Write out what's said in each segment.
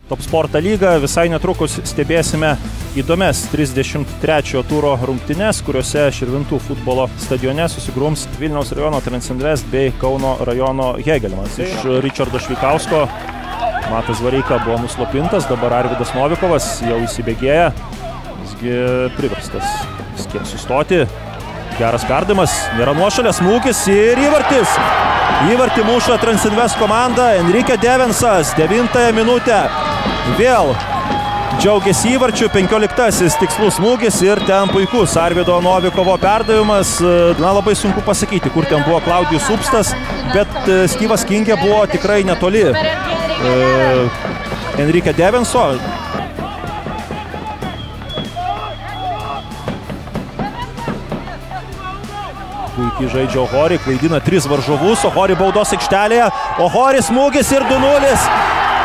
Top Sporto lygą visai netrukus stebėsime įdomias 33 turo rungtynes, kuriuose Širvintų futbolo stadione susigrums Vilniaus rajono Transinvest bei Kauno rajono Hegelmans. Iš Richardo Šveikausko Matas Vareika buvo nuslopintas, dabar Arvydas Novikovas jau įsibėgėja, visgi priverstas kiek sustoti. Geras perdavimas, nėra nuošalės, smūgis ir įvartis. Įvartį muša Transinvest komanda, Enrique Devensas, 9 minutę. Vėl džiaugiasi įvarčiu, 15 tikslus smūgis ir ten puikus Arvydo Novikovo perdavimas. Na, labai sunku pasakyti, kur ten buvo Klaudijus Upstas, bet Styvas Kingė buvo tikrai netoli Enrique Devenso. Puikiai žaidžia Ohori, klaidina 3 varžovus, Ohori baudos aikštelėje, Ohori smūgis ir 2-0.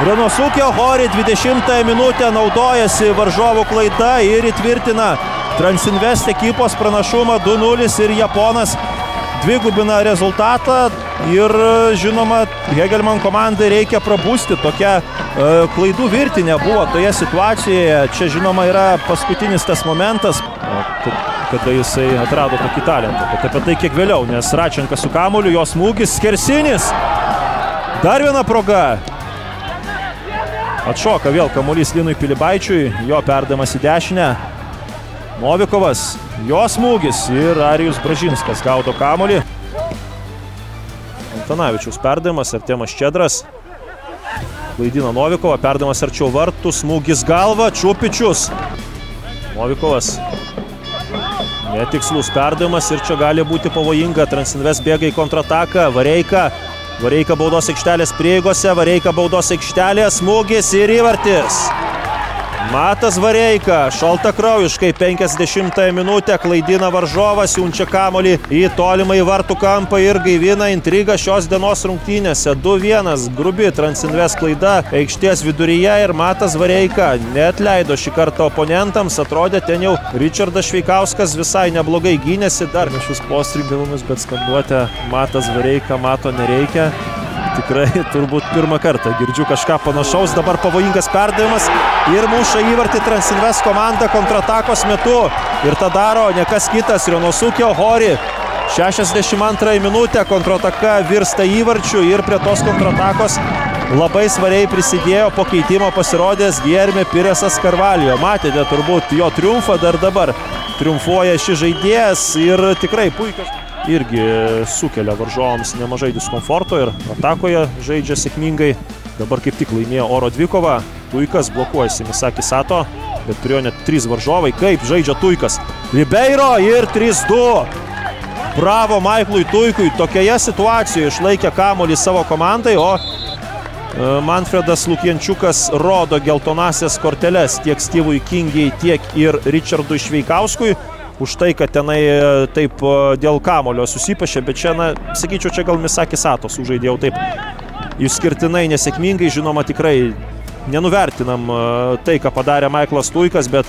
Renosuke Ohori 20 minutę naudojasi varžovų klaida ir įtvirtina Transinvest ekipos pranašumą 2-0 ir Japonas dvigubina rezultatą ir žinoma Hegelman komandai reikia prabusti, tokia klaidų virtinė buvo toje situacijoje, čia žinoma yra paskutinis tas momentas, kada jisai atrado tokį talentą, bet apie tai kiek vėliau, nes Račenka su kamuoliu, jos smūgis, skersinis, dar viena proga. Atšoka vėl kamuolys Linui Pilibaičiui, jo perdavimas į dešinę. Novikovas, jo smūgis ir Arijus Bražinskas gaudo kamuolį. Antanavičiaus perdavimas, Artemas Čedras. Klaidina Novikovą, perdavimas arčiau vartų, smūgis galva, Čupičius. Novikovas. Netikslus perdavimas ir čia gali būti pavojinga. Transinvest bėga į kontrataką, Vareika baudos aikštelės prieigose, Vareika baudos aikštelės, smūgis ir įvartis. Matas Vareika šaltakraujiškai 50 minutę klaidina varžovą, siunčia kamuolį į tolimą į vartų kampą ir gaivina intrigą šios dienos rungtynėse. 2-1 grubi Transinvest klaida aikštės viduryje ir Matas Vareika neatleido šį kartą oponentams. Atrodė ten jau Richardas Šveikauskas visai neblogai gynėsi. Dar šius postringimus, bet skanduotę Matas Vareika mato nereikia. Tikrai turbūt pirmą kartą girdžiu kažką panašaus. Dabar pavojingas perdavimas ir muša įvartį Transinvest komanda kontratakos metu. Ir tą daro ne kas kitas, Renosuke Ohori. 62 minutę kontrataka virsta įvarčiu ir prie tos kontratakos labai svariai prisidėjo po keitimo pasirodęs Guillermo Piresas Carvalho. Matėte turbūt jo triumfą, dar dabar triumfuoja šis žaidėjas ir tikrai puikiai. Irgi sukelia varžovams nemažai diskomforto ir atakoje žaidžia sėkmingai. Dabar kaip tik laimėjo oro dvikovą. Tuikas blokuojasi Misaki Sato, bet turėjo net 3 varžovai. Kaip žaidžia Tuikas? Ribeiro ir 3-2. Bravo Maiklui Tuikui. Tokioje situacijoje išlaikė kamuolį savo komandai, o Manfredas Lukienčiukas rodo geltonasias korteles tiek Styvui Kingiai, tiek ir Richardui Šveikauskui. Už tai, kad tenai taip dėl kamulio susipašė, bet čia, na, sakyčiau, čia gal Misaki Sato sužaidė jau taip išskirtinai nesėkmingai, žinoma, tikrai nenuvertinam tai, ką padarė Maiklas Tuikas, bet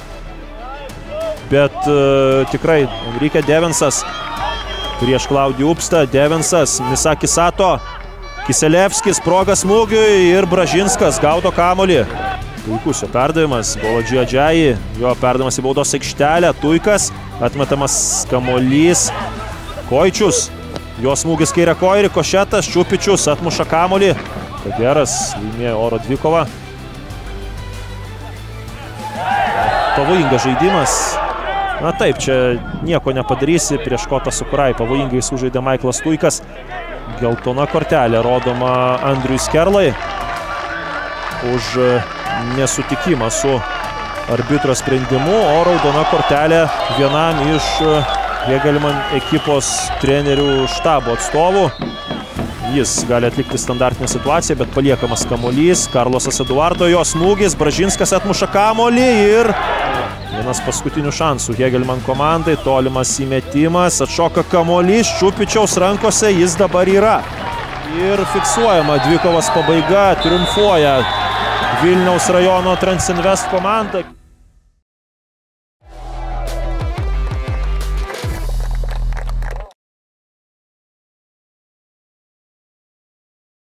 tikrai Enrique Devensas prieš Klaudijų Upstą, Devensas, Misaki Sato, Kiselevskis, proga smūgiui ir Bražinskas gaudo kamuolį. Puikus jo perdavimas, Boladži Adžiai, jo perdavimas į baudos aikštelę, Tuikas, atmetamas kamuolys, Koičius, jo smūgis kairė koja, Rikošetas, Čupičius atmuša kamuolį, Kageras laimėjo oro dvikovą. Pavojingas žaidimas, na taip, čia nieko nepadarysi, prieš Kotą Sukurai pavojingai sužaidė Maiklas Tuikas, geltona kortelė rodoma Andriui Skerlai už nesutikimą su arbitro sprendimu, o raudona kortelė vienam iš Hegelman ekipos trenerių štabo atstovų. Jis gali atlikti standartinę situaciją, bet paliekamas kamuolys. Karlosas Eduardo, jo smūgis, Bražinskas atmuša kamuolį ir vienas paskutinių šansų Hegelman komandai, tolimas įmetimas, atšoka kamuolys, Čupičiaus rankose jis dabar yra. Ir fiksuojama dvikovos pabaiga, triumfuoja Vilniaus rajono Transinvest komanda.